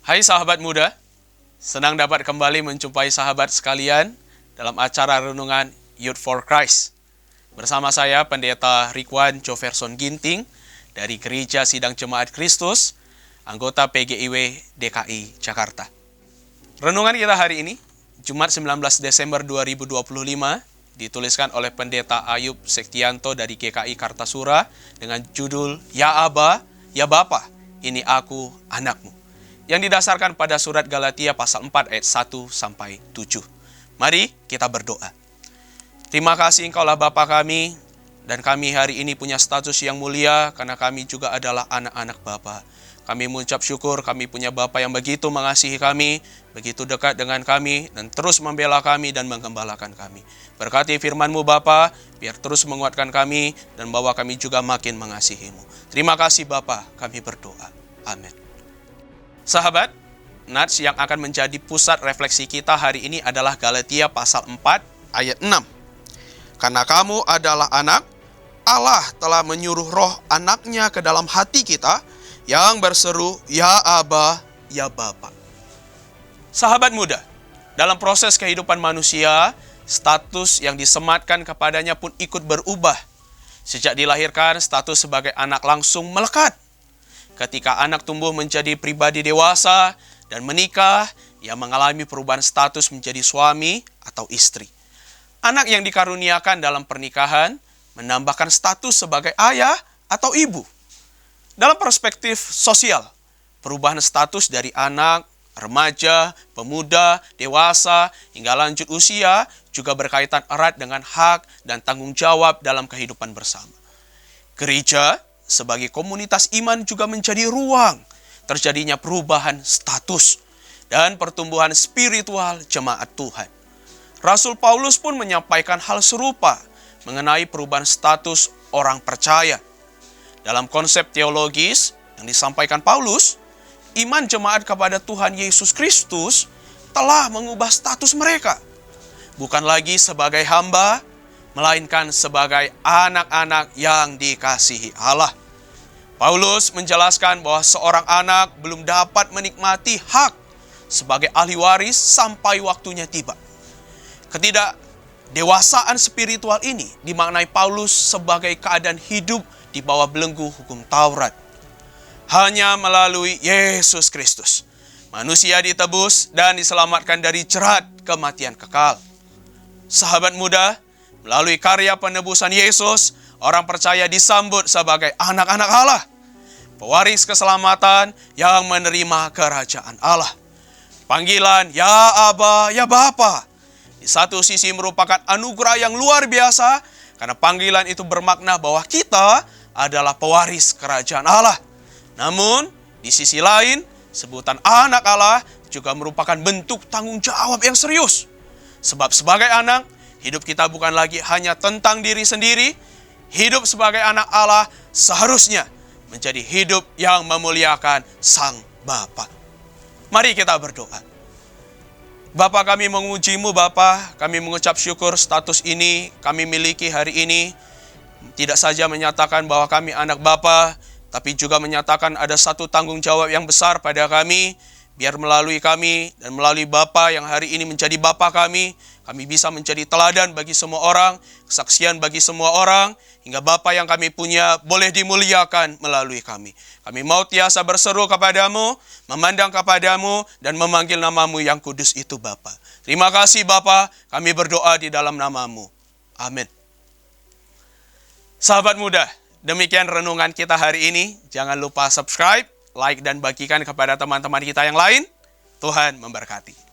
Hai sahabat muda, senang dapat kembali menjumpai sahabat sekalian dalam acara renungan Youth for Christ. Bersama saya Pendeta Rikwan Joverson Ginting dari Gereja Sidang Jemaat Kristus, anggota PGIW DKI Jakarta. Renungan kita hari ini, Jumat 19 Desember 2025, dituliskan oleh Pendeta Ayub Sektianto dari GKI Kartasura dengan judul Ya Aba, Ya Bapa, Ini Aku Anakmu, yang didasarkan pada surat Galatia pasal 4 ayat 1-7. Mari kita berdoa. Terima kasih Engkaulah Bapa kami, dan kami hari ini punya status yang mulia karena kami juga adalah anak-anak Bapa. Kami mengucap syukur kami punya Bapa yang begitu mengasihi kami, begitu dekat dengan kami, dan terus membela kami dan menggembalakan kami. Berkati firman-Mu Bapa, biar terus menguatkan kami dan bawa kami juga makin mengasihi-Mu. Terima kasih Bapa, kami berdoa. Amin. Sahabat, nats yang akan menjadi pusat refleksi kita hari ini adalah Galatia pasal 4 ayat 6. Karena kamu adalah anak, Allah telah menyuruh roh anaknya ke dalam hati kita yang berseru, Ya Aba, Ya Bapa. Sahabat muda, dalam proses kehidupan manusia, status yang disematkan kepadanya pun ikut berubah. Sejak dilahirkan, status sebagai anak langsung melekat. Ketika anak tumbuh menjadi pribadi dewasa dan menikah, ia mengalami perubahan status menjadi suami atau istri. Anak yang dikaruniakan dalam pernikahan menambahkan status sebagai ayah atau ibu. Dalam perspektif sosial, perubahan status dari anak, remaja, pemuda, dewasa, hingga lanjut usia juga berkaitan erat dengan hak dan tanggung jawab dalam kehidupan bersama. Gereja sebagai komunitas iman juga menjadi ruang terjadinya perubahan status dan pertumbuhan spiritual jemaat Tuhan. Rasul Paulus pun menyampaikan hal serupa mengenai perubahan status orang percaya. Dalam konsep teologis yang disampaikan Paulus, iman jemaat kepada Tuhan Yesus Kristus telah mengubah status mereka. Bukan lagi sebagai hamba, melainkan sebagai anak-anak yang dikasihi Allah. Paulus menjelaskan bahwa seorang anak belum dapat menikmati hak sebagai ahli waris sampai waktunya tiba. Ketidakdewasaan spiritual ini dimaknai Paulus sebagai keadaan hidup di bawah belenggu hukum Taurat. Hanya melalui Yesus Kristus, manusia ditebus dan diselamatkan dari jerat kematian kekal. Sahabat muda, melalui karya penebusan Yesus, orang percaya disambut sebagai anak-anak Allah, pewaris keselamatan yang menerima kerajaan Allah. Panggilan Ya Aba, Ya Bapa, di satu sisi merupakan anugerah yang luar biasa, karena panggilan itu bermakna bahwa kita adalah pewaris kerajaan Allah. Namun, di sisi lain, sebutan anak Allah juga merupakan bentuk tanggung jawab yang serius. Sebab sebagai anak, hidup kita bukan lagi hanya tentang diri sendiri. Hidup sebagai anak Allah seharusnya menjadi hidup yang memuliakan Sang Bapa. Mari kita berdoa. Bapa, kami menguji-Mu Bapa, kami mengucap syukur status ini kami miliki hari ini. Tidak saja menyatakan bahwa kami anak Bapa, tapi juga menyatakan ada satu tanggung jawab yang besar pada kami. Biar melalui kami dan melalui Bapa yang hari ini menjadi Bapa kami bisa menjadi teladan bagi semua orang, kesaksian bagi semua orang, hingga Bapa yang kami punya boleh dimuliakan melalui kami. Kami mau tiasa berseru kepadamu, memandang kepadamu, dan memanggil namamu yang kudus itu Bapa. Terima kasih Bapa, kami berdoa di dalam namamu. Amin. Sahabat muda, demikian renungan kita hari ini. Jangan lupa subscribe, like, dan bagikan kepada teman-teman kita yang lain. Tuhan memberkati.